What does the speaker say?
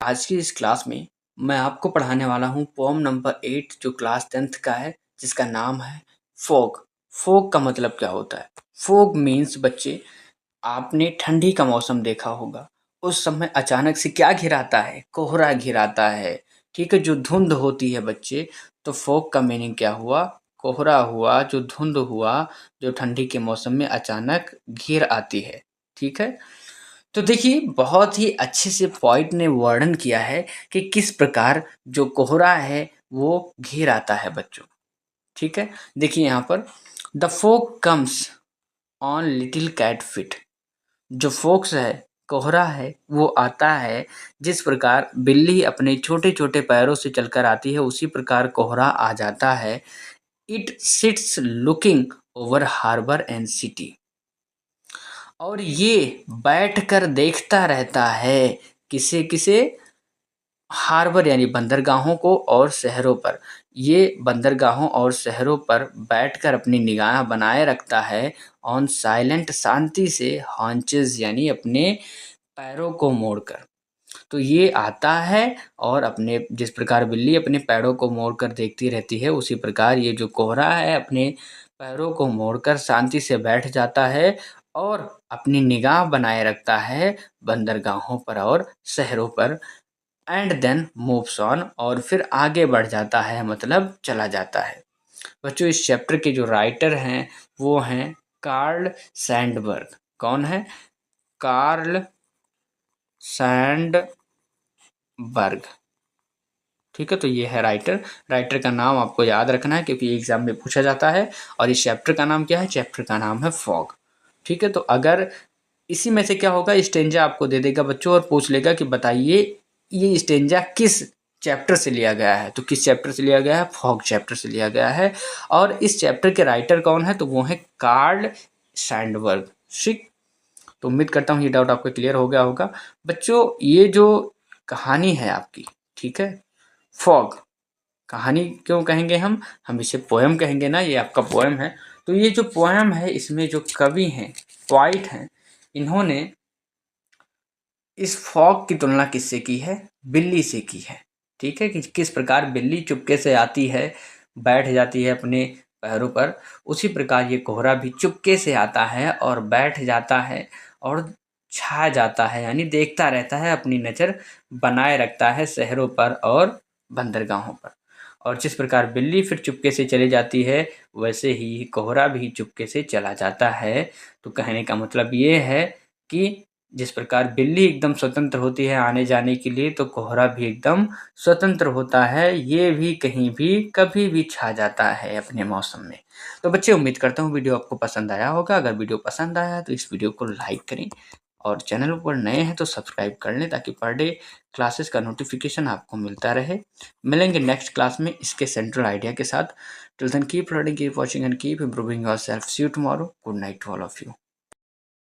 आज की इस क्लास में मैं आपको पढ़ाने वाला हूँ पोएम नंबर 8 जो क्लास 10th का है, जिसका नाम है फॉग। फॉग का मतलब क्या होता है? फॉग मीन्स बच्चे, आपने ठंडी का मौसम देखा होगा। उस समय अचानक से क्या घिर आता है? कोहरा घिर आता है। ठीक है, जो धुंध होती है बच्चे, तो फॉग का मीनिंग क्या हुआ? कोहरा हुआ, जो धुंध हुआ, जो ठंडी के मौसम में अचानक घिर आती है। ठीक है, तो देखिए बहुत ही अच्छे से पोएट ने वर्णन किया है कि किस प्रकार जो कोहरा है वो घिर आता है बच्चों। ठीक है, देखिए यहाँ पर the fog comes on little cat feet. जो फोक्स है, कोहरा है, वो आता है जिस प्रकार बिल्ली अपने छोटे छोटे पैरों से चलकर आती है, उसी प्रकार कोहरा आ जाता है। It sits looking over harbour and city. और ये बैठकर देखता रहता है, किसे किसे? हार्बर यानी बंदरगाहों को और शहरों पर। ये बंदरगाहों और शहरों पर बैठकर अपनी निगाह बनाए रखता है। ऑन साइलेंट, शांति से, हॉन्चेस यानी अपने पैरों को मोड़कर। तो ये आता है और अपने, जिस प्रकार बिल्ली अपने पैरों को मोड़कर देखती रहती है, उसी प्रकार ये जो कोहरा है अपने पैरों को मोड़कर शांति से बैठ जाता है और अपनी निगाह बनाए रखता है बंदरगाहों पर और शहरों पर। एंड देन मूव्स ऑन, और फिर आगे बढ़ जाता है, मतलब चला जाता है। बच्चों, इस चैप्टर के जो राइटर हैं वो हैं कार्ल सैंडबर्ग। कौन है? Karl Sandberg. ठीक है, तो ये है राइटर। राइटर का नाम आपको याद रखना है क्योंकि एग्जाम में पूछा जाता है। और इस चैप्टर का नाम क्या है? चैप्टर का नाम है फॉग। ठीक है, तो अगर इसी में से क्या होगा, स्टेंजा आपको दे देगा बच्चों और पूछ लेगा कि बताइए ये स्टेंजा किस चैप्टर से लिया गया है। तो किस चैप्टर से लिया गया है? फॉग चैप्टर से लिया गया है। और इस चैप्टर के राइटर कौन है? तो वो है कार्ल सैंडबर्ग। ठीक, तो उम्मीद करता हूँ ये डाउट आपको क्लियर हो गया होगा। बच्चों, ये जो कहानी है आपकी, ठीक है, फॉग कहानी क्यों कहेंगे हम इसे पोएम कहेंगे ना, ये आपका पोएम है। तो ये जो पोएम है, इसमें जो कवि हैं, पोइट हैं, इन्होंने इस फॉग की तुलना किससे की है? बिल्ली से की है। ठीक है, कि किस प्रकार बिल्ली चुपके से आती है, बैठ जाती है अपने पैरों पर, उसी प्रकार ये कोहरा भी चुपके से आता है और बैठ जाता है और छा जाता है, यानी देखता रहता है, अपनी नज़र बनाए रखता है शहरों पर और बंदरगाहों पर। और जिस प्रकार बिल्ली फिर चुपके से चली जाती है, वैसे ही कोहरा भी चुपके से चला जाता है। तो कहने का मतलब ये है कि जिस प्रकार बिल्ली एकदम स्वतंत्र होती है आने जाने के लिए, तो कोहरा भी एकदम स्वतंत्र होता है, ये भी कहीं भी कभी भी छा जाता है अपने मौसम में। तो बच्चे, उम्मीद करता हूँ वीडियो आपको पसंद आया होगा। अगर वीडियो पसंद आया तो इस वीडियो को लाइक करें और चैनल पर नए हैं तो सब्सक्राइब कर लें, ताकि पर डे क्लासेस का नोटिफिकेशन आपको मिलता रहे। मिलेंगे नेक्स्ट क्लास में इसके सेंट्रल आइडिया के साथ। Till then keep learning, keep watching and keep improving yourself. See you tomorrow. Good night to all of you.